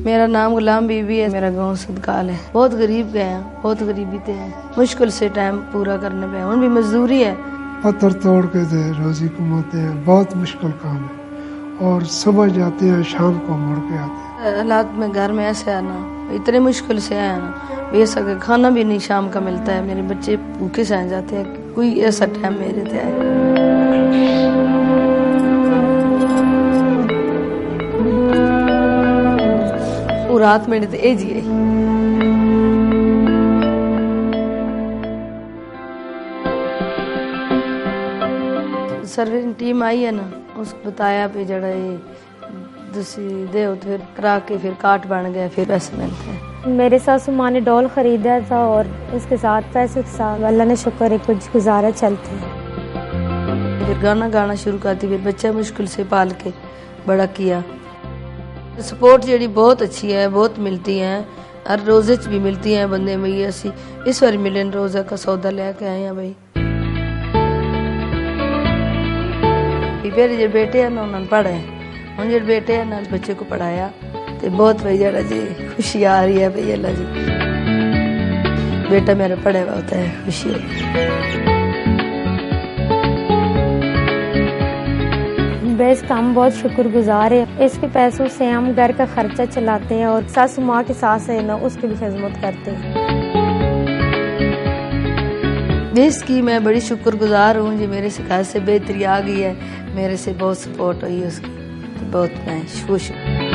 मेरा नाम गुलाम बीबी है। मेरा गांव सदकाल है। बहुत गरीब गए हैं, बहुत गरीबी थे हैं। मुश्किल से टाइम पूरा करने पे उन भी मजदूरी है। पत्थर तोड़ के दे रोजी कमाते हैं। बहुत मुश्किल काम है और सुबह जाते हैं, शाम को मुड़ के आते हैं। हालात में घर में ऐसे आना, इतने मुश्किल से आया ना, बेसक खाना भी नहीं शाम का मिलता है। मेरे बच्चे भूखे से आ जाते हैं। कोई ऐसा टाइम मेरे थे रात में ए जी सर्विस टीम आई है ना, उसको बताया भी जड़ा ये दे फिर करा के फिर कार्ड बन गया, फिर पैसे मिलते हैं। मेरे सासू माँ ने डॉल खरीदा था और उसके साथ पैसे के साथ अल्लाह ने शुक्र है कुछ गुजारा चलते हैं। फिर गाना शुरू करती, फिर बच्चा मुश्किल से पाल के बड़ा किया। सपोर्ट जी बहुत अच्छी है, बहुत मिलती है। हर रोजे च भी मिलती है बंदे भाई। असी इस बार मिलन रोजा का सौदा लेके आए हैं भाई। फिर जो बेटे हैं ना उन्होंने पढ़े, हम जो बेटे हैं ना बच्चे को पढ़ाया तो बहुत भाई जरा जी खुशी आ रही है भाई। अल्लाह जी बेटा मेरा पढ़े हुआ होता है, खुशी है। बेस का हम बहुत शुक्रगुजार है। इसके पैसों से हम घर का खर्चा चलाते हैं और सासू माँ के सास है ना उसकी भी खिदमत करते हैं। बेस की मैं बड़ी शुक्रगुजार हूँ जी। मेरे शिकायत से बेहतरी आ गई है, मेरे से बहुत सपोर्ट हुई है उसकी, तो बहुत मैं खुश हूँ।